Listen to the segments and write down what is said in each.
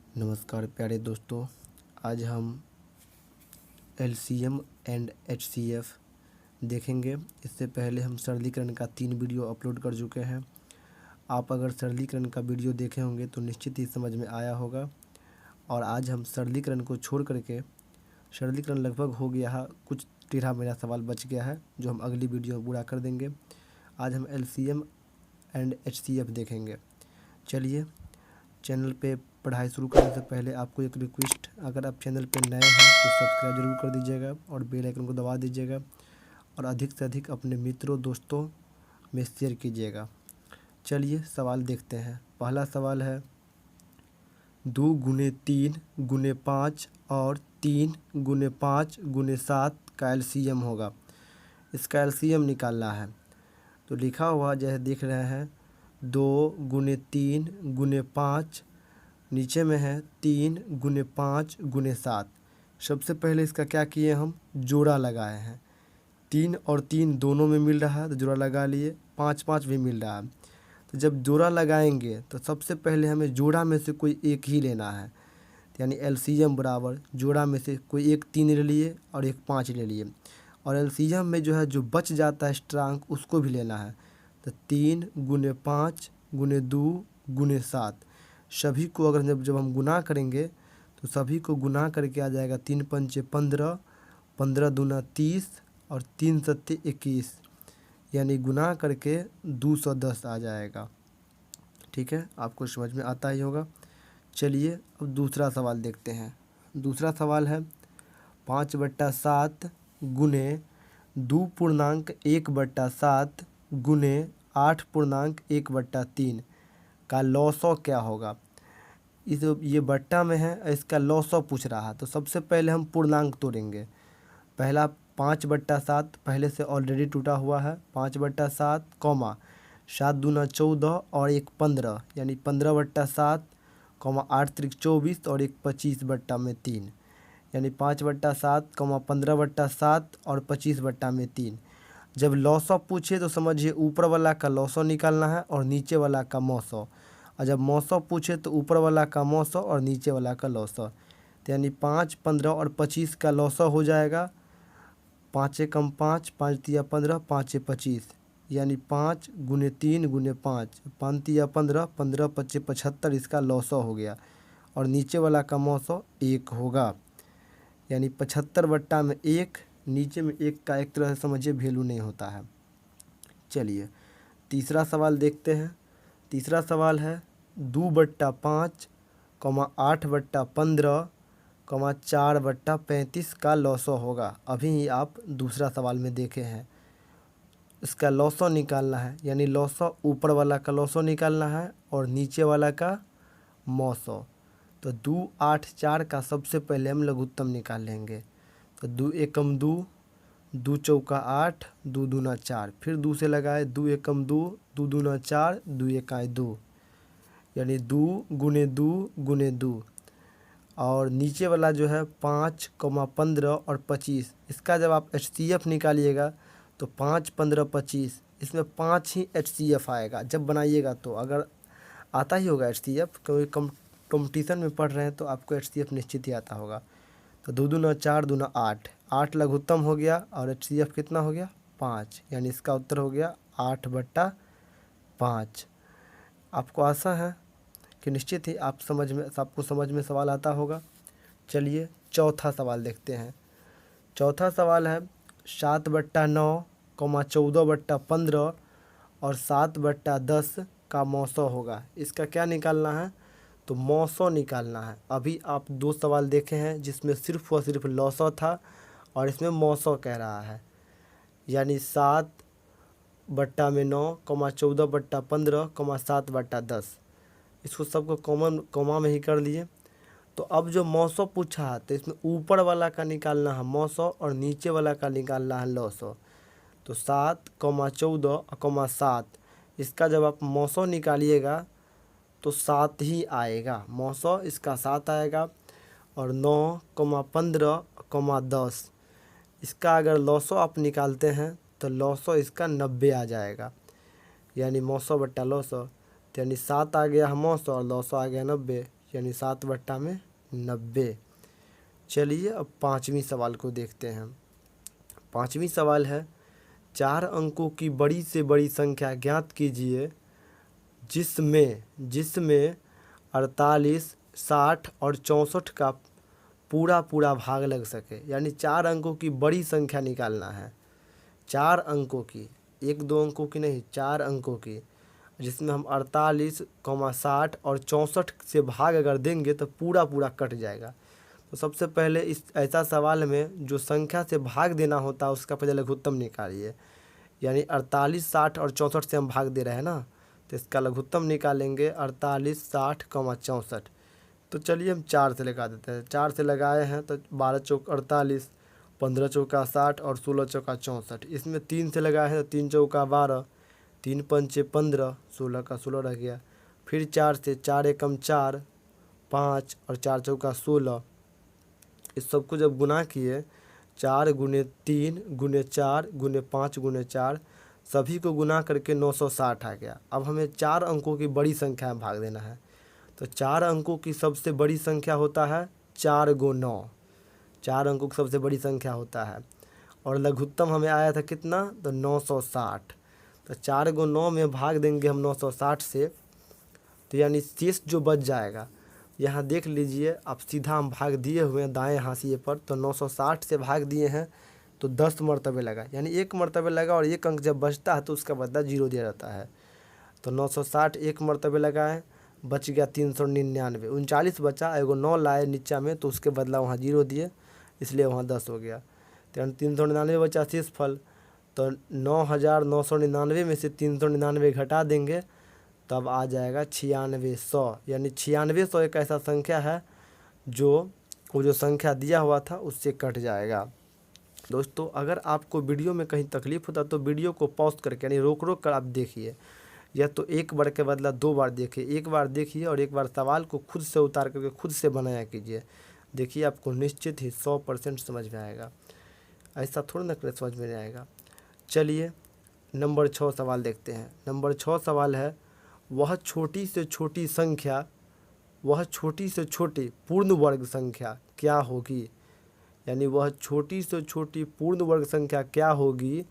नमस्कार प्यारे दोस्तों। आज हम एलसीएम एंड एचसीएफ देखेंगे। इससे पहले हम सरलीकरण का 3 वीडियो अपलोड कर चुके हैं। आप अगर सरलीकरण का वीडियो देखे होंगे तो निश्चित ही समझ में आया होगा। और आज हम सरलीकरण को छोड़ करके, सरलीकरण लगभग हो गया है, कुछ टेढ़ा मेरा सवाल बच गया है जो हम अगली वीडियो में पूरा कर देंगे। आज हम एलसीएम एंड एचसीएफ देखेंगे। चलिए, चैनल पे पढ़ाई शुरू करने से पहले आपको एक रिक्वेस्ट, अगर आप चैनल पे नए हैं तो सब्सक्राइब जरूर कर दीजिएगा और बेल आइकन को दबा दीजिएगा और अधिक से अधिक अपने मित्रों दोस्तों में शेयर कीजिएगा। चलिए सवाल देखते हैं। पहला सवाल है 2 गुने 3 गुने 5 और 3 गुने 5 गुने 7 का एलसीएम होगा। इसका एलसीएम निकालना है। तो लिखा हुआ जैसे देख रहे हैं 2 गुने 3 गुने 5, नीचे में है 3 गुने 5 गुने 7। सबसे पहले इसका क्या किए, हम जोड़ा लगाए हैं। 3 और 3 दोनों में मिल रहा है तो जोड़ा लगा लिए। 5 5 भी मिल रहा है। तो जब जोड़ा लगाएंगे तो सबसे पहले हमें जोड़ा में से कोई एक ही लेना है। यानी एलसीएम बराबर जोड़ा में से कोई एक 3 ले लिए और एक 5 ले लिए। और एलसीएम में जो है जो बच जाता है स्ट्रांक उसको भी लेना है। तो 3 गुने 5 गुने 2 गुने 7, सभी को अगर जब हम गुना करेंगे तो सभी को गुना करके आ जाएगा 3 पंचे 15, 15 दूना 30 और 3 सत्ते 21, यानी गुना करके 210 आ जाएगा। ठीक है, आपको समझ में आता ही होगा। चलिए अब दूसरा सवाल देखते हैं। दूसरा सवाल है 5/7 गुने 2.1/7 गुने 8.1/3 का लॉसो क्या होगा। ये बट्टा में है, इसका लॉसो पूछ रहा है। तो सबसे पहले हम पूर्णांक तोड़ेंगे। पहला 5/7 पहले से ऑलरेडी टूटा हुआ है। 5/7 कॉमा 7 दूना 14 और एक 15, यानी 15/7 कॉमा 8 त्रिक 24 और एक 25/3, यानी 5/7 कॉमा 15/7 और 25/3। जब लॉसो पूछे तो समझिए ऊपर वाला का लॉसो निकालना है और नीचे वाला का मौसो। और जब मौसो पूछे तो ऊपर वाला का मौसो और नीचे वाला का लॉसो। तो यानी 5, 15 और 25 का लॉसो हो जाएगा। 5 कम 5, 5 तिया 15, 5 25, यानी 5 गुने 3 गुने 5, 5 तिया 15, 15 25 75, इसका लॉसो हो गया। और नीचे वाला का मौसो 1 होगा, यानी 75/1। नीचे में 1 का एक तरह से समझिए वैल्यू नहीं होता है। चलिए तीसरा सवाल देखते हैं। तीसरा सवाल है 2/5 कॉमा 8/15 कॉमा 4/35 का लॉसो होगा। अभी ही आप दूसरा सवाल में देखे हैं। इसका लॉसो निकालना है, यानी लॉसो ऊपर वाला का लॉसो निकालना है और नीचे वाला का मौसो। तो 2 8 4 का सबसे पहले हम लघुत्तम निकाल लेंगे। तो 2 एकम 2, 2 चौका 8, 2 दूना 4, फिर 2 से लगाए 2 एकम 2, 2 दूना 4, 2 एकाई 2, यानी 2 गुने 2 गुने 2। और नीचे वाला जो है 5, 15 और 25, इसका जब आप एचसीएफ निकालिएगा तो 5, 15, 25, इसमें 5 ही एचसीएफ आएगा जब बनाइएगा। तो अगर आता ही होगा एचसीएफ, कोई कंपटीशन में पढ़ रहे हैं तो आपको एचसीएफ निश्चित ही आता होगा। तो 2 दूना 4 दूना 8, 8 लघुत्तम हो गया और एचसीएफ कितना हो गया 5, यानी इसका उत्तर हो गया 8/5। आपको आशा है कि निश्चित ही आपको समझ में सवाल आता होगा। चलिए चौथा सवाल देखते हैं। चौथा सवाल है 7/9 कॉमा 14/15 और 7/10 का मौसो होगा। इसका क्या निकालना है, तो मौसो निकालना है। अभी आप 2 सवाल देखे हैं जिसमें सिर्फ और सिर्फ लॉसो था और इसमें मौसो कह रहा है, यानी 7/9 कॉमा 14/15 कॉमा 7/10। इसको सबको कॉमा में ही कर लिए। तो अब जो मौसो पूछा है तो इसमें ऊपर वाला का निकालना है मौसो और नीचे वाला का निकालना है लॉसो। तो 7, 14, 7, इसका जब आप मौसो निकालिएगा तो 7 ही आएगा। मौसो इसका 7 आएगा। और 9, 15, 10, इसका अगर लॉसो आप निकालते हैं तो लॉसो इसका 90 आ जाएगा, यानी मौसो बट्टा लॉसो। तो यानी 7 आ गया मौसो और लॉसो आ गया 90, यानी 7/90। चलिए अब 5वीं सवाल को देखते हैं। 5वीं सवाल है, 4 अंकों की बड़ी से बड़ी संख्या ज्ञात कीजिए जिसमें 48, 60 और 64 का पूरा पूरा भाग लग सके। यानी 4 अंकों की बड़ी संख्या निकालना है, 4 अंकों की, 1-2 अंकों की नहीं, 4 अंकों की, जिसमें हम 48, 60 और 64 से भाग अगर देंगे तो पूरा पूरा कट जाएगा। तो सबसे पहले इस ऐसा सवाल में जो संख्या से भाग देना होता है उसका पहले लघुत्तम निकालिए। यानी 48, 60 और 64 से हम भाग दे रहे हैं ना, तो इसका लघुत्तम निकालेंगे 48, 60, 64। तो चलिए हम 4 से लगा देते हैं। 4 से लगाए हैं तो 12 चौक 48, 15 चौका 60 और 16 चौका 64। इसमें 3 से लगाए हैं तो 3 चौका 12, 3 पंचे 15, 16 का 16 रह गया। फिर 4 से, 4 एकम 4, 5 और 4 चौका 16। इस सबको जब गुना किए, 4 गुने 3 गुने 4 गुने 5 गुने 4, सभी को गुना करके 960 आ गया। अब हमें 4 अंकों की बड़ी संख्या में भाग देना है। तो 4 अंकों की सबसे बड़ी संख्या होता है 4 × 9। 4 अंकों की सबसे बड़ी संख्या होता है। और लघुत्तम हमें आया था कितना, तो 960। तो 4 × 9 में भाग देंगे हम 960 से, तो यानी शेष जो बच जाएगा, यहाँ देख लीजिए आप, सीधा हम भाग दिए हुए हैं दाएं हाशिए पर। तो 960 से भाग दिए हैं तो 10 मरतबे लगा, यानी 1 मरतबे लगा, और 1 अंक जब बचता है तो उसका बदला 0 दिया जाता है। तो 960 1 मरतबे लगाए, बच गया 399। 39 बचा, एगो 9 लाए नीचा में तो उसके बदला वहाँ 0 दिए, इसलिए वहाँ 10 हो गया। तो 399 बचा शेष फल। तो 9999 में से 399 घटा देंगे, तब आ जाएगा 9600। यानी 9600 एक ऐसा संख्या है जो वो जो संख्या दिया हुआ था उससे कट जाएगा। दोस्तों अगर आपको वीडियो में कहीं तकलीफ़ होता तो वीडियो को पॉज करके यानी रोक रोक कर आप देखिए, या तो एक बार के बदला 2 बार देखिए। एक बार देखिए और एक बार सवाल को खुद से उतार करके खुद से बनाया कीजिए। देखिए आपको निश्चित ही 100% समझ में आएगा। ऐसा थोड़ा ना कर समझ में नहीं आएगा। चलिए नंबर 6 सवाल देखते हैं। नंबर 6 सवाल है, वह छोटी से छोटी पूर्ण वर्ग संख्या क्या होगी। यानी वह छोटी से छोटी पूर्ण वर्ग संख्या क्या होगी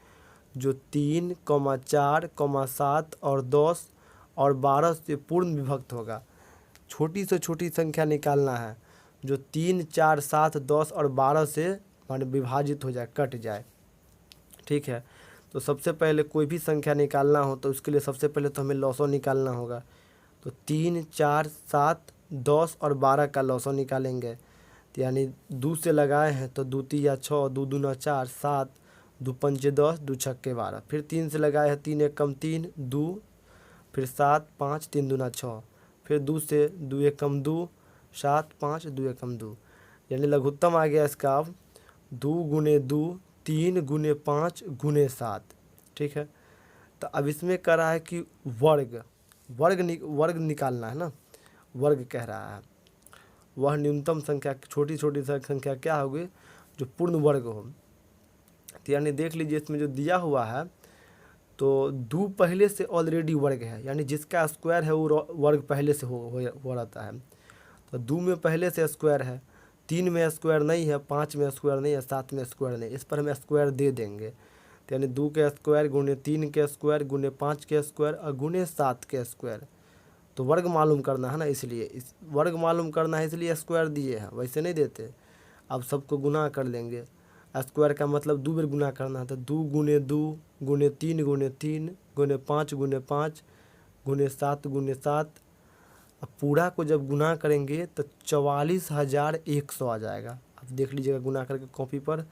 जो 3, 4, 7 और 10 और 12 से पूर्ण विभक्त होगा। छोटी से छोटी संख्या निकालना है जो 3, 4, 7, 10 और 12 से मान विभाजित हो जाए, कट जाए। ठीक है, तो सबसे पहले कोई भी संख्या निकालना हो तो उसके लिए सबसे पहले तो हमें लॉसो निकालना होगा। तो 3, 4, 7, 10 और 12 का लॉसो निकालेंगे। तो यानी 2 से लगाए हैं तो 2 तिया 6, 2 दूना 4, 7, 2 पंचे 10, 2 छक्के 12। फिर 3 से लगाए हैं, 3 एकम 3, 2, फिर 7, 5, 3 दूना 6, फिर 2 से 2 एकम 2, 7, 5, 2 एकम 2। यानी लघुत्तम आ गया इसका अब 2 गुने 2, 3 गुने 5 गुने 7। ठीक है, तो अब इसमें कह रहा है कि वर्ग निकालना है ना। वर्ग कह रहा है, वह न्यूनतम संख्या, छोटी छोटी संख्या क्या होगी जो पूर्ण वर्ग हो। तो यानी देख लीजिए इसमें जो दिया हुआ है, तो 2 पहले से ऑलरेडी वर्ग है, यानी जिसका स्क्वायर है वो वर्ग पहले से हो रहता है। तो 2 में पहले से स्क्वायर है, 3 में स्क्वायर नहीं है, 5 में स्क्वायर नहीं है, 7 में स्क्वायर नहीं, इस पर हम स्क्वायर दे देंगे। तो यानी 2 के स्क्वायर गुने 3 के स्क्वायर गुने 5 के स्क्वायर और गुने 7 के स्क्वायर। तो वर्ग मालूम करना है ना, इसलिए इस वर्ग मालूम करना है, इसलिए स्क्वायर दिए हैं, वैसे नहीं देते। अब सबको गुना कर लेंगे। स्क्वायर का मतलब 2 बार गुना करना है, तो 2 गुने 2 गुने 3 गुने 3 गुने 5 गुने 5 गुने 7 गुने 7। अब पूरा को जब गुना करेंगे तो 44,100 आ जाएगा। अब देख लीजिएगा गुना करके कॉपी पर,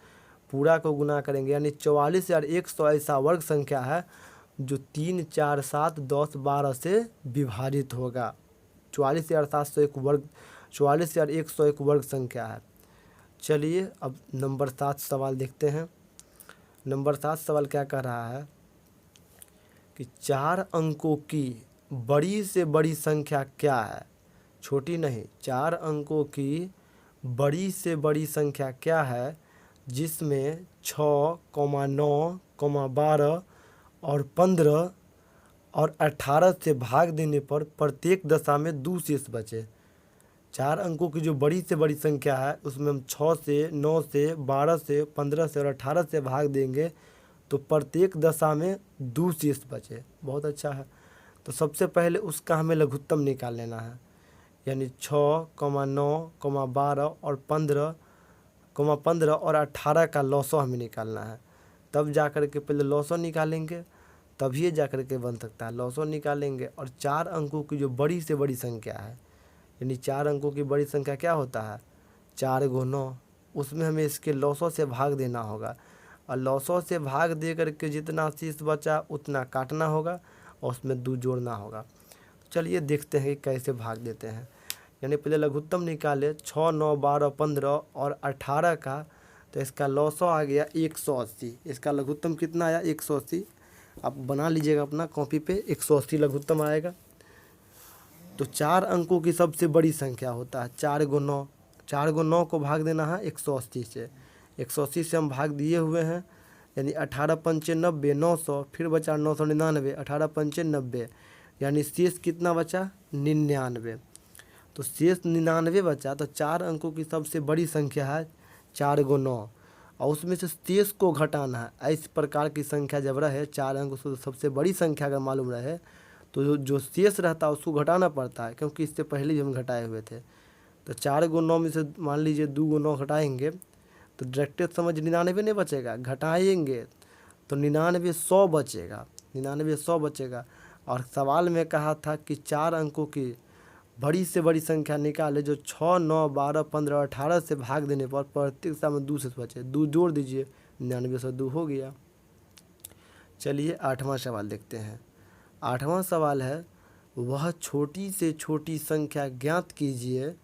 पूरा को गुना करेंगे यानी 44,100 ऐसा वर्ग संख्या है जो 3, 4, 7, 10, 12 से विभाजित होगा। 44,700 एक वर्ग, 44,100 एक वर्ग संख्या है। चलिए अब नंबर 7 सवाल देखते हैं। नंबर 7 सवाल क्या कह रहा है कि 4 अंकों की बड़ी से बड़ी संख्या क्या है। छोटी नहीं, 4 अंकों की बड़ी से बड़ी संख्या क्या है जिसमें 6, 9, 12 और 15 और 18 से भाग देने पर प्रत्येक दशा में 2 शेष बचे। 4 अंकों की जो बड़ी से बड़ी संख्या है उसमें हम 6 से, 9 से, 12 से, 15 से और 18 से भाग देंगे तो प्रत्येक दशा में 2 शेष बचे। बहुत अच्छा है। तो सबसे पहले उसका हमें लघुत्तम निकाल लेना है, यानी 6, 9, 12 और 15 और 18 का लौसौ हमें निकालना है। तब जा कर के पहले लौसौ निकालेंगे, तभी जा कर के बन सकता है। लौसौ निकालेंगे और 4 अंकों की जो बड़ी से बड़ी संख्या है, यानी 4 अंकों की बड़ी संख्या क्या होता है, 4 × 9, उसमें हमें इसके लौसौ से भाग देना होगा और लौसौ से भाग दे करके जितना शेष बचा उतना काटना होगा और उसमें 2 जोड़ना होगा। चलिए देखते हैं कि कैसे भाग देते हैं। यानी पहले लघुत्तम निकाले 6, 9, 12, 15 और 18 का, तो इसका लौसौ आ गया 180। इसका लघुत्तम कितना आया, 180। आप बना लीजिएगा अपना कॉपी पे, 180 लघुत्तम आएगा। तो 4 अंकों की सबसे बड़ी संख्या होता है 4 × 9। 4 × 9 को भाग देना है 180 से। 180 से हम भाग दिए हुए हैं, यानी 18 पंचे 90, 900, फिर बचा 999, 18 पंचे 90, यानी शेष कितना बचा, 99। तो शेष 99 बचा। तो 4 अंकों की सबसे बड़ी संख्या है 4 × 9 और उसमें से शेष को घटाना है। इस प्रकार की संख्या जब रहे, 4 अंक से सबसे बड़ी संख्या अगर मालूम रहे तो जो शेष रहता है उसको घटाना पड़ता है, क्योंकि इससे पहले भी हम घटाए हुए थे। तो 4 × 9 में से मान लीजिए 2 × 9 घटाएंगे तो डायरेक्ट समझ 99 नहीं बचेगा, घटाएंगे तो 99 100 बचेगा, 99 100 बचेगा। और सवाल में कहा था कि 4 अंकों की बड़ी से बड़ी संख्या निकाले जो 6, 9, 12, 15 और 18 से भाग देने पर प्रत्येक दशा में 2 शेष बचे। 2 जोड़ दीजिए, 99 से 2 हो गया। चलिए 8वां सवाल देखते हैं। 8वां सवाल है, वह छोटी से छोटी संख्या ज्ञात कीजिए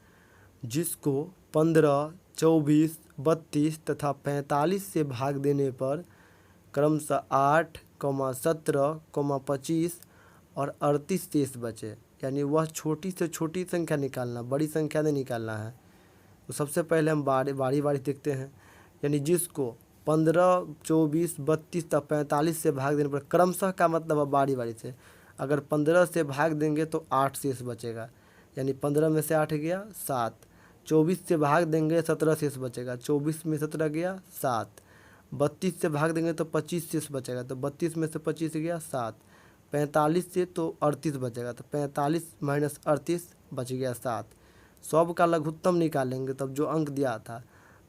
जिसको 15, 24, 32 तथा 45 से भाग देने पर क्रमशः 8, 17, 25 और 38 शेष बचे। यानी वह छोटी से छोटी संख्या निकालना, बड़ी संख्या नहीं निकालना है। तो सबसे पहले हम बारी बारी देखते हैं। यानी जिसको 15, 24, 32 तक 45 से भाग देने पर, क्रमशः का मतलब है बारी बारी से। अगर 15 से भाग देंगे तो 8 शेष बचेगा, यानी 15 में से 8 गया 7। 24 से भाग देंगे 17 शेष बचेगा, 24 में 17 गया 7। 32 से भाग देंगे तो 25 शेष बचेगा, तो 32 में से 25 गया 7। 45 से तो 38 बचेगा, तो 45 माइनस 38 बच गया 7। सब का लघुत्तम निकालेंगे तब जो अंक दिया था,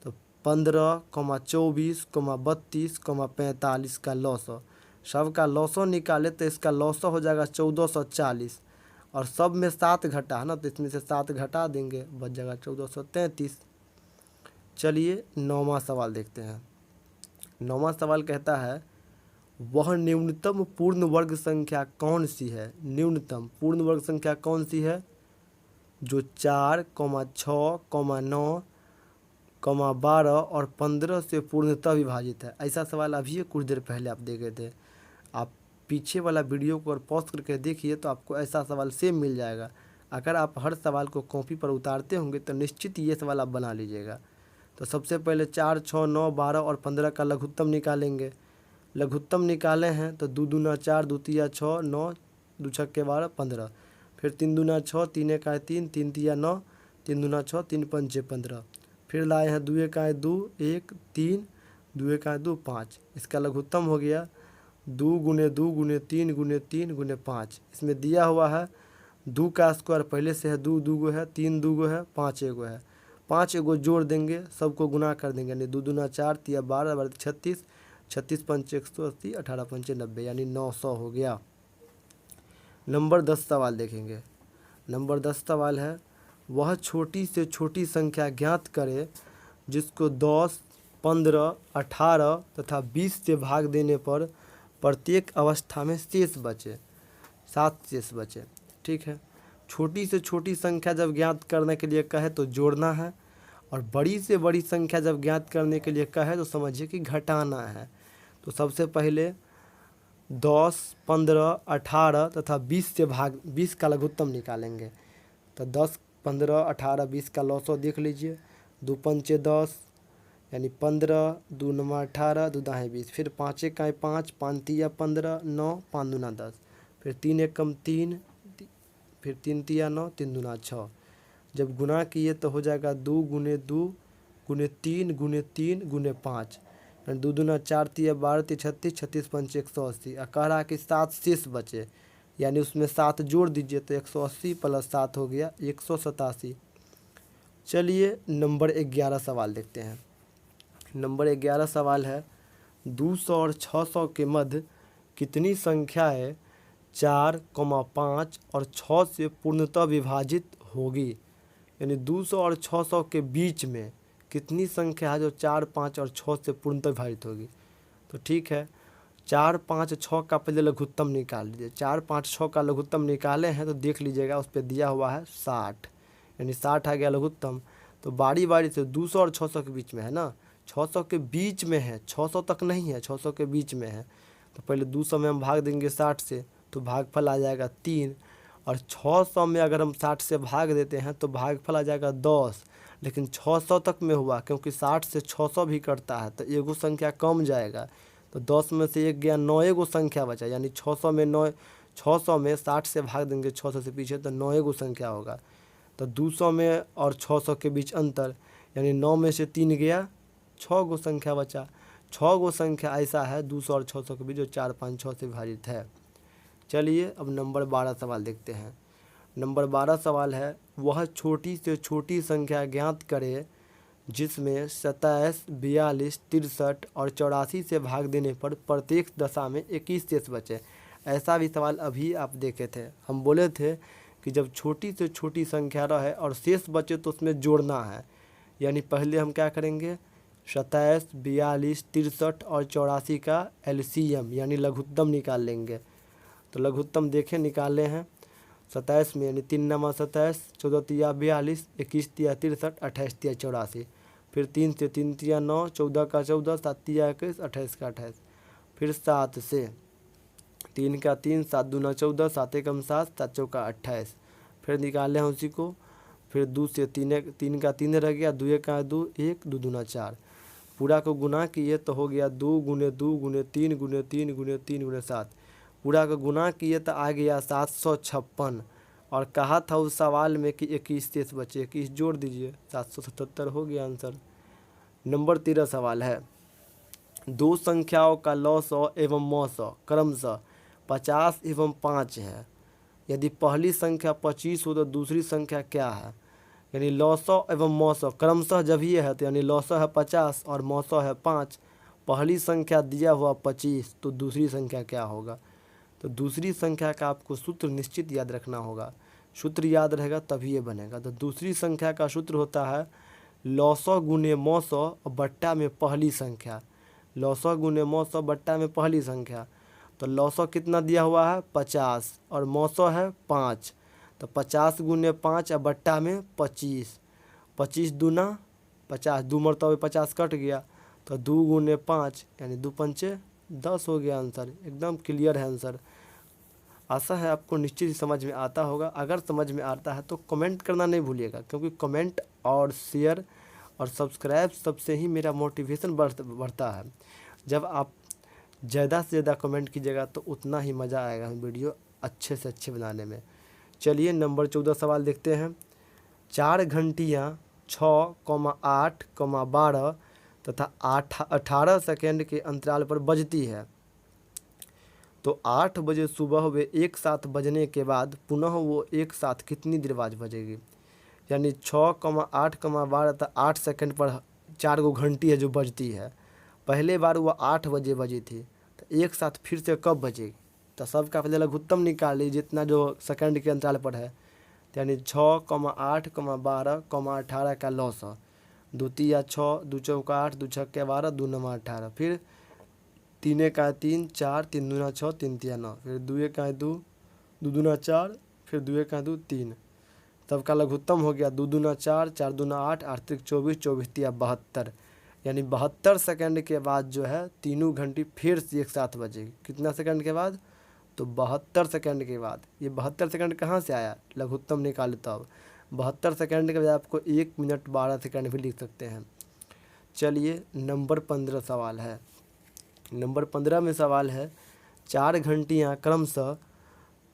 तो 15, 24, 32, 45 का लौसौ। सब का लौसौ निकाले तो इसका लौसौ हो जाएगा 1440 और सब में 7 घटा है ना, तो इसमें से 7 घटा देंगे, बच जाएगा 1433। चलिए 9वां सवाल देखते हैं। 9वां सवाल कहता है, वह न्यूनतम पूर्ण वर्ग संख्या कौन सी है। न्यूनतम पूर्ण वर्ग संख्या कौन सी है, जो 4, 6, 9, 12 और 15 से पूर्णतः विभाजित है। ऐसा सवाल अभी कुछ देर पहले आप देखे थे। आप पीछे वाला वीडियो को और पॉज करके देखिए तो आपको ऐसा सवाल सेम मिल जाएगा। अगर आप हर सवाल को कॉपी पर उतारते होंगे तो निश्चित ये सवाल आप बना लीजिएगा। तो सबसे पहले 4, 6, 9, 12 और 15 का लघुत्तम निकालेंगे। लघुत्तम निकाले हैं तो 2 दूना 4, 2 तिया 6, 9, 2 छक्के 12, 15। फिर 3 दूना 6, 3 एकाए 3, 3 तिया 9, 3 दूना 6, 3 पंचे 15। फिर लाए हैं 2 एकाए 2, 1, 3, 2 एकाए 2, 5। इसका लघुत्तम हो गया 2 × 2 × 3 × 3 × 5। इसमें दिया हुआ है 2 का स्क्वायर पहले से है, 2 2 है, 3 2 है, 5 1 है। 5 एगो जोड़ देंगे, सबको गुना कर देंगे, यानी 2 दूना 4, तिया 12, 12 36, 36 पंचे 180, 18 पंचे 90, यानी 900 हो गया। नंबर 10 सवाल देखेंगे। नंबर 10 सवाल है, वह छोटी से छोटी संख्या ज्ञात करे जिसको 10, 15, 18 तथा 20 से भाग देने पर प्रत्येक अवस्था में शेष बचे, 7 शेष बचे। ठीक है, छोटी से छोटी संख्या जब ज्ञात करने के लिए कहे तो जोड़ना है, और बड़ी से बड़ी संख्या जब ज्ञात करने के लिए कहे तो समझिए कि घटाना है। तो सबसे पहले 10, 15, 18 तथा 20 से भाग 20 का लघुत्तम निकालेंगे। तो 10, 15, 18, 20 का लौसौ देख लीजिए। 2 पंचे 10 यानी 15, 2 नमा 18, 2 दाहें 20। फिर 5 एकाए 5, 5 तिया 15, 9, 5 दूना 10। फिर 3 एकम 3, फिर 3 तिया 9, 3 दूना 6। जब गुना किए तो हो जाएगा 2 गुने 2 गुने 3 गुने 3 गुने 5, 2 दूना 4 तिया 12 ती 36, 36 पंच 180। और कह रहा है कि 7 शेष बचे, यानी उसमें 7 जोड़ दीजिए तो 180 प्लस 7 हो गया 187। चलिए नंबर 11 सवाल देखते हैं। नंबर 11 सवाल है 200 और 600 के मध्य कितनी संख्याएं 4, 5 और 6 से पूर्णतः विभाजित होगी। यानी 200 और 600 के बीच में कितनी संख्या है जो 4, 5 और 6 से पूर्णतः विभाजित होगी। तो ठीक है, 4, 5, 6 का पहले लघुत्तम निकाल लीजिए। 4, 5, 6 का लघुत्तम निकाले हैं तो देख लीजिएगा उस पर दिया हुआ है 60, यानी 60 आ गया लघुत्तम। तो बारी बारी से 200 और 600 के बीच में है ना, 600 के बीच में है, 600 तक नहीं है, 600 के बीच में है। तो पहले 200 में हम भाग देंगे 60 से तो भागफल आ जाएगा 3, और 600 में अगर हम 60 से भाग देते हैं तो भागफल आ जाएगा 10। लेकिन 600 तक में हुआ क्योंकि 60 से 600 भी कटता है तो एगो संख्या कम जाएगा, तो 10 में से 1 गया, 9 एगो संख्या बचा, यानी 600 में 9, 600 में 60 से भाग देंगे 600 से पीछे तो 9 एगो संख्या होगा। तो 200 में और 600 के बीच अंतर, यानी 9 में से 3 गया, 6 गो संख्या बचा। 6 गो संख्या ऐसा है 200 और 600 के बीच जो 4, 5, 6 से विभाजित है। चलिए अब नंबर 12 सवाल देखते हैं। नंबर 12 सवाल है वह छोटी से छोटी संख्या ज्ञात करे जिसमें 27, 42, 63 और 84 से भाग देने पर प्रत्येक दशा में 21 शेष बचे। ऐसा भी सवाल अभी आप देखे थे, हम बोले थे कि जब छोटी से छोटी संख्या रहे और शेष बचे तो उसमें जोड़ना है। यानी पहले हम क्या करेंगे, 27, 42, 63 और 84 का LCM यानी लघुत्तम निकाल लेंगे। तो लघुत्तम देखें निकाले हैं 27 में, यानी 3 नमा 27, 14 तिया 42, 21 तिया 63, 28 तिया 84, फिर 3 से 3 तिया 9, 14 का 14, 7 तिया 21, 28 का 28, फिर 7 से 3 का 3, 7 दूना 14, 7 एकम 7, 7 चौका 28, फिर निकाले हैं उसी को। फिर 2 से 3 का 3 रह गया, 2 का 2, 1, 2 दूना 4, पूरा को गुना किए तो हो गया 2 गुने 2 गुने 3 गुने 3 गुने 3 गुने 7, पूरा का गुना किए तो आ गया 756। और कहा था उस सवाल में कि 21 शेष बचे, 21 जोड़ दीजिए 777 हो गया आंसर। नंबर 13 सवाल है दो संख्याओं का लौ 100 एवं मौ 100 क्रमशः 50 एवं 5 है। यदि पहली संख्या 25 हो तो दूसरी संख्या क्या है। यानी लौ 100 एवं मौ 100 क्रमशः जब ये है तो यानी लौ 100 है 50 और मौ 100 है 5, पहली संख्या दिया हुआ 25 तो दूसरी संख्या क्या होगा। तो दूसरी संख्या का आपको सूत्र निश्चित याद रखना होगा, सूत्र याद रहेगा तभी ये बनेगा। तो दूसरी संख्या का सूत्र होता है लौ 100 गुने मौ 100 और बट्टा में पहली संख्या, लौ 100 गुने मौ 100 बट्टा में पहली संख्या। तो लौ 100 कितना दिया हुआ है 50 और मौ 100 है 5, तो 50 गुने 5 और बट्टा में 25, 25 दूना 50, 2 मरतबे 50 कट गया तो 2 गुने 5 यानी 2 पंचे 10 हो गया आंसर। एकदम क्लियर है आंसर। आशा है आपको निश्चित ही समझ में आता होगा। अगर समझ में आता है तो कमेंट करना नहीं भूलिएगा, क्योंकि कमेंट और शेयर और सब्सक्राइब सबसे ही मेरा मोटिवेशन बढ़ता है। जब आप ज़्यादा से ज़्यादा कमेंट कीजिएगा तो उतना ही मज़ा आएगा वीडियो अच्छे से अच्छे बनाने में। चलिए नंबर 14 सवाल देखते हैं। 4 घंटियाँ 6, 8, 12 तथा 18 सेकेंड के अंतराल पर बजती है, तो 8 बजे सुबह वे एक साथ बजने के बाद पुनः वो एक साथ कितनी देर बाद बजेगी। यानी 6, 8, 12 तक 8 सेकंड पर 4 गो घंटी है जो बजती है। पहले बार वो 8 बजे बजी थी, तो एक साथ फिर से कब बजेगी। तो सबका पहले लघुत्तम निकाल लीजिए जितना जो सेकंड के अंतराल पर है। यानी 6, 8, 12, 18 का लौ 100, 2 तिया 6, 2 चौका 8, 2 छक्के 12, 2 नमा 18, फिर 3 का 3, 4, 3 दूना 6, 3 तिया 9, फिर 2 का 2, 2 दूना 4, फिर 2 का 2, 3, सबका लघुत्तम हो गया 2 दूना 4, 4 दूना 8, 8 तिक 24, 24 तिया 72, यानी 72 सेकंड के बाद जो है तीनों घंटी फिर से एक साथ बजेगी। कितना सेकंड के बाद, तो 72 सेकंड के बाद। ये 72 सेकंड कहाँ से आया, लघुत्तम निकाले तब। 72 सेकंड के बाद आपको 1 मिनट 12 सेकंड भी लिख सकते हैं। चलिए नंबर 15 सवाल है। नंबर 15 में सवाल है 4 घंटियाँ क्रमशः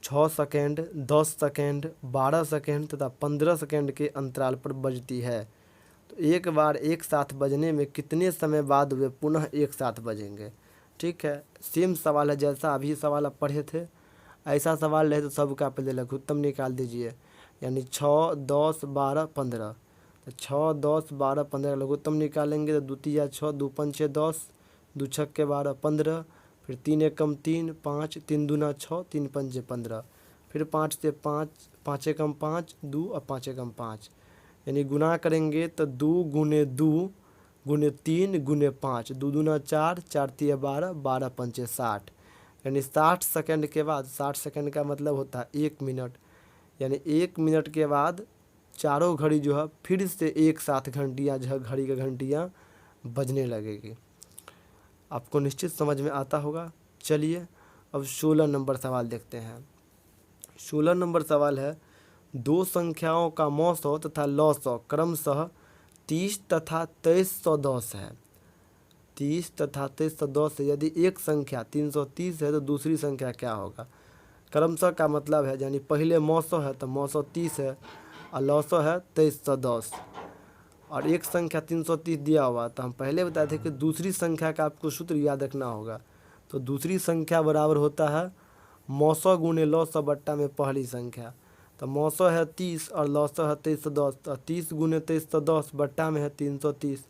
6 सेकेंड, 10 सेकेंड, 12 सेकेंड तथा 15 सेकेंड के अंतराल पर बजती है। तो एक बार एक साथ बजने में कितने समय बाद वे पुनः एक साथ बजेंगे। ठीक है, सेम सवाल है जैसा अभी सवाल आप पढ़े थे, ऐसा सवाल रहे तो सबका पहले लघुत्तम निकाल दीजिए। यानी 6, 10, 12, 15। तो 6, 10, 12, 15 लघुत्तम निकालेंगे तो 2 तिया 6, 2 पंचे 10, 2 छक्के 12, 15। फिर 3 एकम 3, 5, 3 दूना 6, 3 पंचे 15। फिर 5 से 5, 5 एकम 5, 2 और 5 एकम 5। यानी गुना करेंगे तो 2 गुने 2 गुने 3 गुने 5, 2 दूना 4, 4 तिया 12, 12 पंचे 60। यानी 60 सेकंड के बाद, 60 सेकंड का मतलब होता है 1 मिनट। यानी 1 मिनट के बाद चारों घड़ी जो है फिर से एक साथ घंटियाँ जो है घड़ी की घंटियाँ बजने लगेगी। आपको निश्चित समझ में आता होगा। चलिए अब 16 नंबर सवाल देखते हैं। 16 नंबर सवाल है, दो संख्याओं का मौसौ तथा लौसौ क्रमशः 30 तथा 2310 है। 30 तथा 2310 है। यदि एक संख्या 330 है तो दूसरी संख्या क्या होगा। क्रमशः का मतलब है यानी पहले मौसौ है तो मौसौ 30 है और लौसौ है 2310। और एक संख्या 330 दिया हुआ तो हम पहले बताए थे कि दूसरी संख्या का आपको सूत्र याद रखना होगा। तो दूसरी संख्या बराबर होता है मौसौ गुने लौसौ बट्टा में पहली संख्या। तो मौसौ है 30 और लौसौ है 2310। तो 30 गुने 2310 बट्टा में है 330।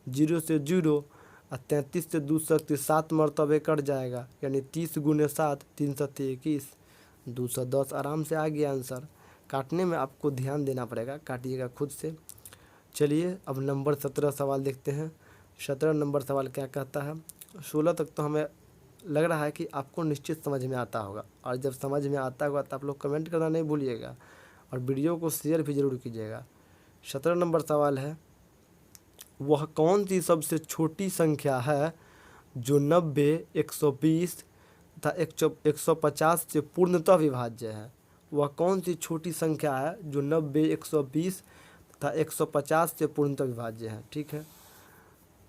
0 से 0 और 33 से 2 शक्ति 7 मरतबे कट जाएगा। यानी 30 गुने 7, 321, 210। आराम से आ गया आंसर। काटने में आपको ध्यान देना पड़ेगा, काटिएगा खुद से। चलिए अब नंबर 17 सवाल देखते हैं। 17 नंबर सवाल क्या कहता है। 16 तक तो हमें लग रहा है कि आपको निश्चित समझ में आता होगा, और जब समझ में आता होगा तो आप लोग कमेंट करना नहीं भूलिएगा और वीडियो को शेयर भी ज़रूर कीजिएगा। 17 नंबर सवाल है, वह कौन सी सबसे छोटी संख्या है जो 90, 120 तथा 150 से पूर्णतः विभाज्य है। वह कौन सी छोटी संख्या है जो 90, 120 तथा 150 से पूर्णतः विभाज्य है। ठीक है,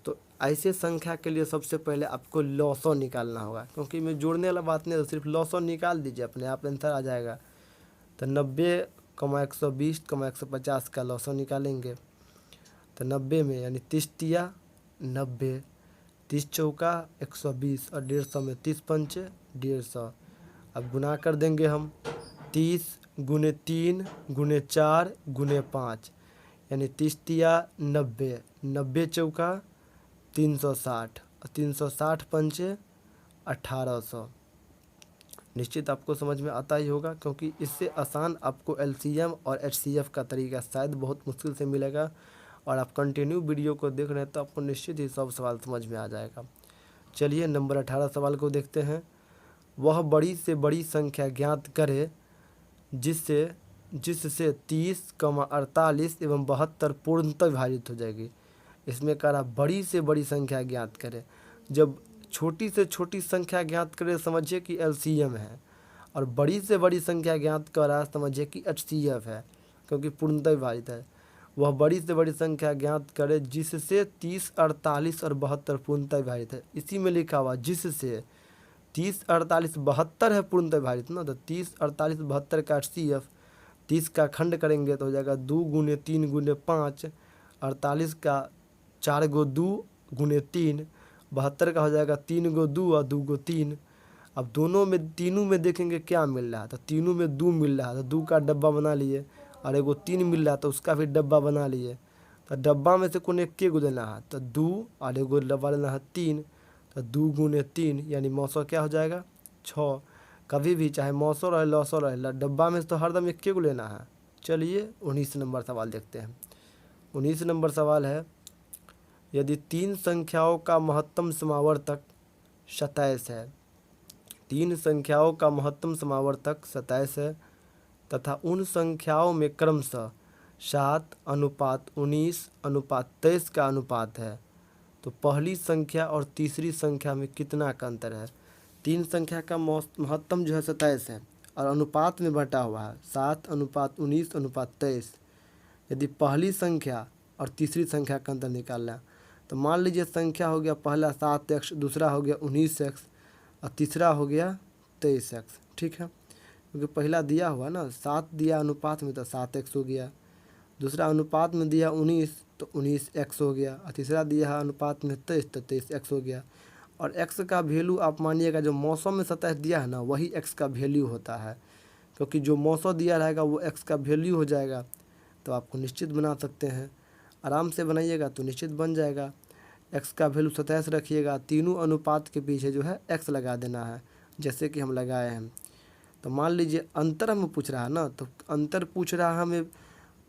तो ऐसे संख्या के लिए सबसे पहले आपको लौसौ निकालना होगा, क्योंकि मैं जोड़ने वाला बात नहीं है, तो सिर्फ लौसौ निकाल दीजिए, अपने आप आंसर आ जाएगा। तो 90, 120, 150 का लौसौ निकालेंगे। तो 90 में यानी 30 तिया 90, 30 चौका 120 और 150 में 30 पंचे 150। अब गुना कर देंगे हम 30 गुने 3 गुने 4 गुने 5, यानी 30 तिया 90, 90 चौका 360 और 360 पंचे 1800। निश्चित आपको समझ में आता ही होगा, क्योंकि इससे आसान आपको एलसीएम और एचसीएफ का तरीका शायद बहुत मुश्किल से मिलेगा। और आप कंटिन्यू वीडियो को देख रहे हैं तो आपको निश्चित ही सब सवाल समझ में आ जाएगा। चलिए नंबर 18 सवाल को देखते हैं। वह बड़ी से बड़ी संख्या ज्ञात करे जिससे 30, 48 एवं 72 पूर्णतः विभाजित हो जाएगी। इसमें कह रहा बड़ी से बड़ी संख्या ज्ञात करे। जब छोटी से छोटी संख्या ज्ञात करे समझिए कि एलसीएम है, और बड़ी से बड़ी संख्या ज्ञात कर रहा समझिए कि एचसीएफ है, क्योंकि पूर्णतः विभाजित है। वह बड़ी से बड़ी संख्या ज्ञात करे जिससे 30, 48 और 72 पूर्णतः विभाजित है। इसी में लिखा हुआ जिससे 30, 48, 72 है पूर्णतः विभाजित ना, तो 30, 48, 72 का एचसीएफ। 30 का खंड करेंगे तो हो जाएगा 2 गुने 3 गुने 5, 48 का 4 गो 2 गुने 3, 72 का हो जाएगा 3 गो 2 और 2 गो 3। अब तीनों में देखेंगे क्या मिल रहा है, तो तीनों में 2 मिल रहा है तो 2 का डब्बा बना लिए, और एगो 3 मिल रहा है तो उसका भी डब्बा बना लिए। तो डब्बा में से कौन एक के गो लेना है, तो 2 और एगो डब्बा लेना है 3, तो 2 गुने 3 यानी मौसौ क्या हो जाएगा 6। कभी भी चाहे मौसौ रहे लौसौ रहे, डब्बा में तो हरदम एक के गो लेना है। चलिए 19 नंबर सवाल देखते हैं। 19 नंबर सवाल है, यदि 3 संख्याओं का महत्तम समावर्तक 27 है, 3 संख्याओं का महत्तम समावर्तक 27 है तथा उन संख्याओं में क्रमशः 7 अनुपात 19 अनुपात 23 का अनुपात है, तो पहली संख्या और तीसरी संख्या में कितना का अंतर है। 3 संख्या का महत्तम जो है 27 है और अनुपात में बटा हुआ है 7 अनुपात 19 अनुपात 23। यदि पहली संख्या और तीसरी संख्या का अंतर निकालना है, तो मान लीजिए संख्या हो गया पहला 7x, दूसरा हो गया 19x और तीसरा हो गया 23x। ठीक है, क्योंकि पहला दिया हुआ ना 7 दिया अनुपात में तो 7x हो गया, दूसरा अनुपात में दिया 19 तो 19x हो गया, और तीसरा दिया है अनुपात में 23 तो 23x हो गया। और x का वैल्यू आप मानिएगा जो मौसम में 27 दिया है ना वही x का वैल्यू होता है, क्योंकि जो मौसम दिया रहेगा वो x का वैल्यू हो जाएगा। तो आपको निश्चित बना सकते हैं, आराम से बनाइएगा तो निश्चित बन जाएगा। x का वैल्यू 27 रखिएगा, तीनों अनुपात के पीछे जो है x लगा देना है, जैसे कि हम लगाए हैं। तो मान लीजिए अंतर हमें पूछ रहा है ना, तो अंतर पूछ रहा है हमें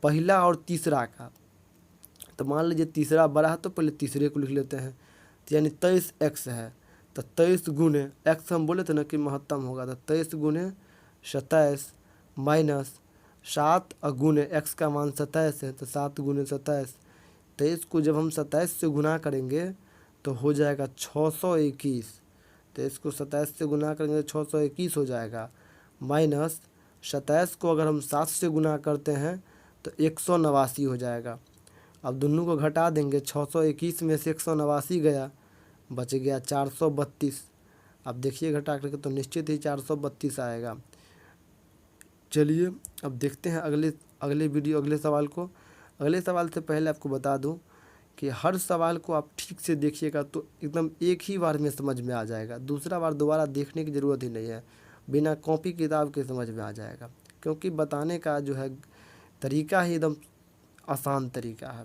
पहला और तीसरा का। तो मान लीजिए तीसरा बड़ा है तो पहले तीसरे को लिख लेते हैं, तो यानी 23x है, तो 23 गुने x हम बोले थे ना कि महत्तम होगा, तो 23 गुने 27 माइनस 7 और गुने x का मान 27 है तो 7 गुने 27। 23 को जब हम 27 से गुना करेंगे तो हो जाएगा 621। तो इसको 27 से गुना करेंगे तो 621 हो जाएगा, माइनस 27 को अगर हम 7 से गुना करते हैं तो 189 हो जाएगा। अब दोनों को घटा देंगे, 621 में से 189 गया, बच गया 432। अब देखिए घटा करके तो निश्चित ही 432 आएगा। चलिए अब देखते हैं अगले सवाल को। अगले सवाल से पहले आपको बता दूं कि हर सवाल को आप ठीक से देखिएगा तो एकदम एक ही बार में समझ में आ जाएगा, दूसरा बार दोबारा देखने की ज़रूरत ही नहीं है, बिना कॉपी किताब के समझ में आ जाएगा, क्योंकि बताने का जो है तरीका ही एकदम आसान तरीका है।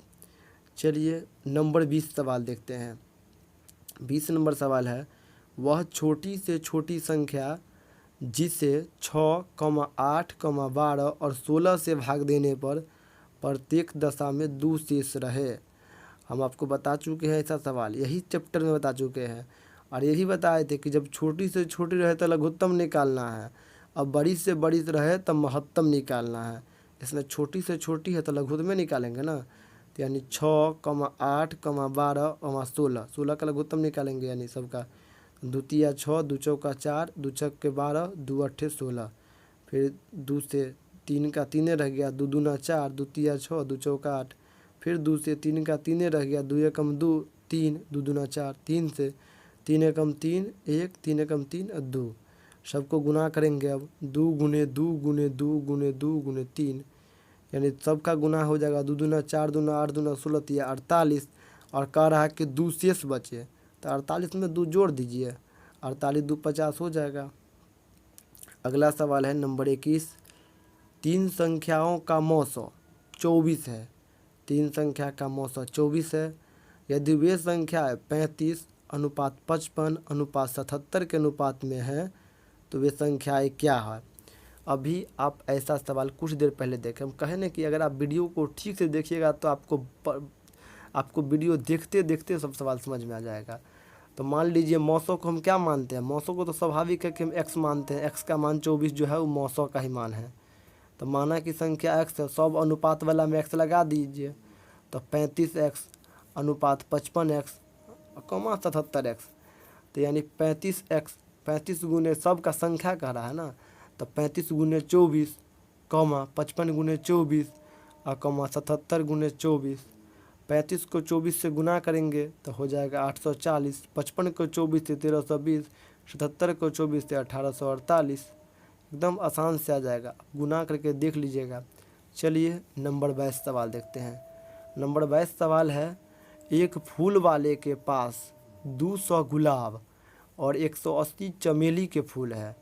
चलिए नंबर 20 सवाल देखते हैं। 20 नंबर सवाल है, वह छोटी से छोटी संख्या जिसे 6, 8, 12 और 16 से भाग देने पर प्रत्येक दशा में 2 शेष रहे। हम आपको बता चुके हैं ऐसा सवाल, यही चैप्टर में बता चुके हैं, और यही बताए थे कि जब छोटी से छोटी रहे तो लघुत्तम निकालना है, अब बड़ी से बड़ी रहे तब महत्तम निकालना है। इसमें छोटी से छोटी है तो लघुत्तम में निकालेंगे ना, तो यानी 6, 8, 12, 16, 16 का लघुत्तम निकालेंगे, यानी सबका द्वितीय 6, दो चौका 4, दो छक्के 12, दो अट्ठे 16, फिर 2 से 3 का 3 रह गया, 2 दूना 4, द्वितीय 6, दो चौका 8, फिर 2 से 3 का 3 रह गया, 2 एकम 2, 3, 2 दूना 4, 3 से 3 एकम 3, 1, 3 एकम 3 और 2, सबको गुना करेंगे। अब 2 गुने 2 गुने 2 गुने 2 गुने 3, यानी सबका गुना हो जाएगा, 2 दूना 4, दूना 8, दूना 16, 48, और कह रहा है कि 2 शेष बचे, तो 48 में 2 जोड़ दीजिए, 48 2 50 हो जाएगा। अगला सवाल है नंबर 21, 3 संख्याओं का मौसो 24 है, 3 संख्या का मौसो 24 है, यदि वे संख्या 35 अनुपात 55 अनुपात 77 के अनुपात में है तो वे संख्याएँ क्या है। अभी आप ऐसा सवाल कुछ देर पहले देखें, हम कहें ना कि अगर आप वीडियो को ठीक से देखिएगा तो आपको वीडियो देखते देखते सब सवाल समझ में आ जाएगा। तो मान लीजिए मौसों को हम क्या मानते हैं, मौसों को तो स्वाभाविक है कि हम x मानते हैं, x का मान 24 जो है वो मौसों का ही मान है। तो माना कि संख्या x है, सब अनुपात वाला में x लगा दीजिए, तो 35x अनुपात 55x कॉमा 77x, तो यानी 35x, 35 गुने सब का संख्या कह रहा है ना, तो 35 गुने 24 कॉमा 55 गुने 24 और कॉमा 77 गुने 24। 35 को 24 से गुना करेंगे तो हो जाएगा 840, 55 को 24 से 1320, 77 को 24 से 1848। एकदम आसान से आ जाएगा, गुना करके देख लीजिएगा। चलिए नंबर 22 सवाल देखते हैं। नंबर 22 सवाल है, एक फूल वाले के पास 200 गुलाब और 180 चमेली के फूल है।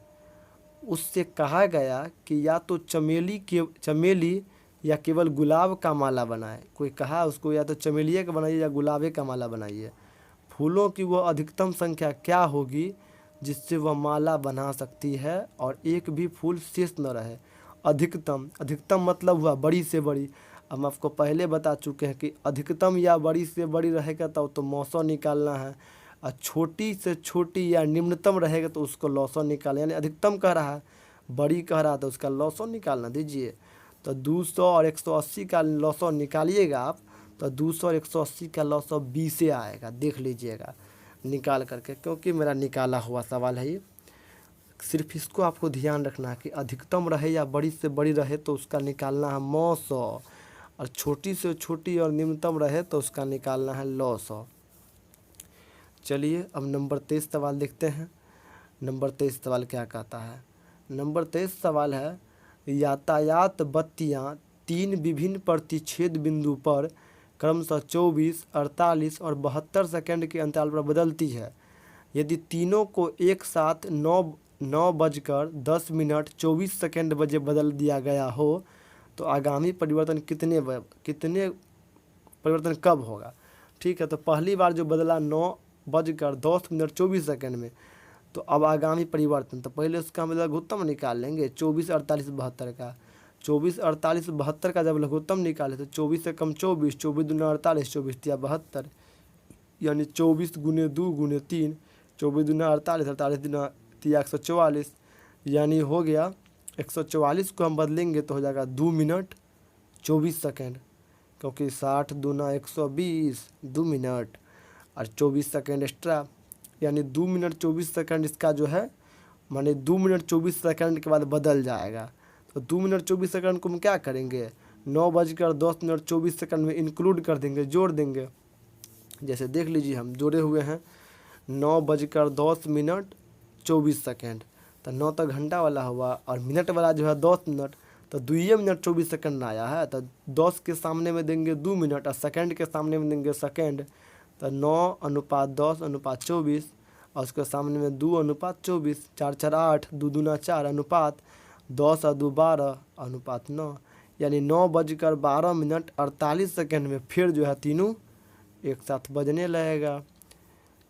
उससे कहा गया कि या तो चमेली या केवल गुलाब का माला बनाए। कोई कहा उसको या तो चमेलिया का बनाइए या गुलाबे का माला बनाइए। फूलों की वह अधिकतम संख्या क्या होगी जिससे वह माला बना सकती है और एक भी फूल शेष न रहे। अधिकतम मतलब हुआ बड़ी से बड़ी। हम आपको पहले बता चुके हैं कि अधिकतम या बड़ी से बड़ी रहेगा तो मौसम निकालना है, और छोटी से छोटी या निम्नतम रहेगा तो उसको लौसम निकालना। यानी अधिकतम कह रहा है, बड़ी कह रहा है तो उसका लौसम निकालना दीजिए। तो 200 और 180 का लौसम निकालिएगा आप, तो 200 और 180 का लौसम 20 आएगा। देख लीजिएगा निकाल करके, क्योंकि मेरा निकाला हुआ सवाल है ये। सिर्फ इसको आपको ध्यान रखना है कि अधिकतम रहे या बड़ी से बड़ी रहे तो उसका निकालना है मौसौ, और छोटी से छोटी और निम्नतम रहे तो उसका निकालना है लौसौ। चलिए अब नंबर 23 सवाल देखते हैं। नंबर 23 सवाल क्या कहता है। नंबर 23 सवाल है, यातायात बत्तियां 3 विभिन्न प्रतिच्छेद बिंदु पर क्रमशः 24, 48 और 72 सेकंड के अंतराल पर बदलती है। यदि तीनों को एक साथ 9:10 24 सेकंड बजे बदल दिया गया हो तो आगामी परिवर्तन कितने परिवर्तन कब होगा। ठीक है, तो पहली बार जो बदला 9:10 24 सेकंड में, तो अब आगामी परिवर्तन, तो पहले उसका हम लघुत्तम निकाल लेंगे 24, 48, 72 का। 24, 48, 72 का जब लघुत्तम निकाले तो 24 से कम 24, 24 दूना 48, 24 तिया 72, यानी 24 गुने 2 गुने 3, 24 दूना 48, 48 दूना तिया 144, यानी हो गया 144 को हम बदलेंगे तो हो जाएगा 2 मिनट 24 सेकंड, क्योंकि 60 दूना 120, 2 मिनट और 24 सेकंड एक्स्ट्रा, यानी 2 मिनट 24 सेकंड इसका जो है, माने 2 मिनट 24 सेकंड के बाद बदल जाएगा। तो 2 मिनट 24 सेकंड को हम क्या करेंगे, 9:10 24 सेकंड में इंक्लूड कर देंगे, जोड़ देंगे। जैसे देख लीजिए हम जोड़े हुए हैं 9:10 24 सेकंड, तो 9 तो घंटा वाला हुआ और मिनट वाला जो है 10 मिनट, तो 2 मिनट 24 सेकंड आया है। तो 10 के सामने में देंगे 2 मिनट और सेकंड के सामने में देंगे सेकंड, तो 9:10:24 और उसके सामने में 2:24, 4 4 8, 2 दूना 4 अनुपात 10 और 2 12 अनुपात 9, यानी 9:12 48 सेकंड में फिर जो है तीनों एक साथ बजने लगेगा।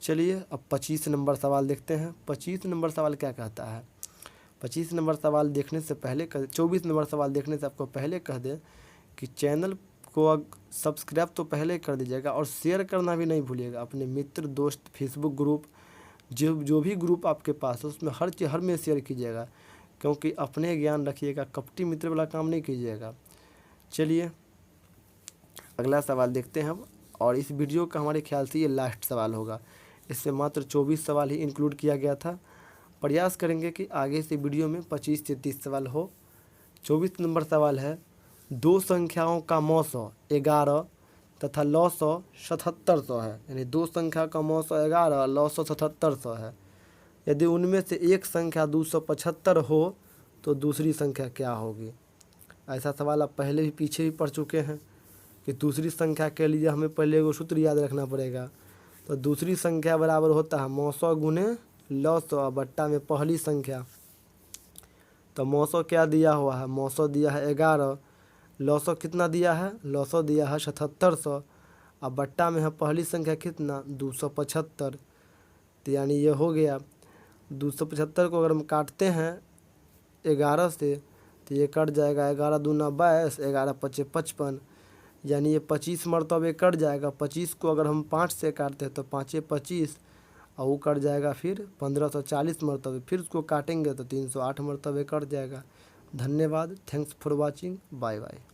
चलिए अब 25 नंबर सवाल देखते हैं। 25 नंबर सवाल क्या कहता है। 25 नंबर सवाल देखने से पहले 24 नंबर सवाल देखने से आपको पहले कह दें कि चैनल को सब्सक्राइब तो पहले कर दीजिएगा और शेयर करना भी नहीं भूलिएगा। अपने मित्र दोस्त फेसबुक ग्रुप जो भी ग्रुप आपके पास है उसमें हर में शेयर कीजिएगा, क्योंकि अपने ज्ञान रखिएगा, कपटी मित्र वाला काम नहीं कीजिएगा। चलिए अगला सवाल देखते हैं हम, और इस वीडियो का हमारे ख्याल से ये लास्ट सवाल होगा। इससे मात्र 24 सवाल ही इंक्लूड किया गया था। प्रयास करेंगे कि आगे से वीडियो में 25 से 30 सवाल हो। 24 नंबर सवाल है, दो संख्याओं का मौसौ 11 तथा लौसौ 7700 है, यानी दो संख्या का मौसौ 11 लौसौ 7700 है। यदि उनमें से एक संख्या 275 हो तो दूसरी संख्या क्या होगी। ऐसा सवाल आप पहले भी पीछे भी पढ़ चुके हैं कि दूसरी संख्या के लिए हमें पहले वो सूत्र याद रखना पड़ेगा। तो दूसरी संख्या बराबर होता है मौसौ गुने लौसौ बट्टा में पहली संख्या। तो मौसौ क्या दिया हुआ है, मौसौ दिया है 11, लौसौ कितना दिया है, लौसौ दिया है 7700, अब बट्टा में है पहली संख्या कितना 275। तो यानी ये हो गया 275 को अगर हम काटते हैं 11 से तो ये कट जाएगा 11 दूना 22, 11 पचे 55, यानी ये 25 मरतबे कट जाएगा। 25 को अगर हम 5 से काटते हैं तो 5 25 और वो कट जाएगा फिर 1540 मरतबे, फिर उसको काटेंगे तो 308 मरतबे कट जाएगा। धन्यवाद, thanks for watching, bye bye.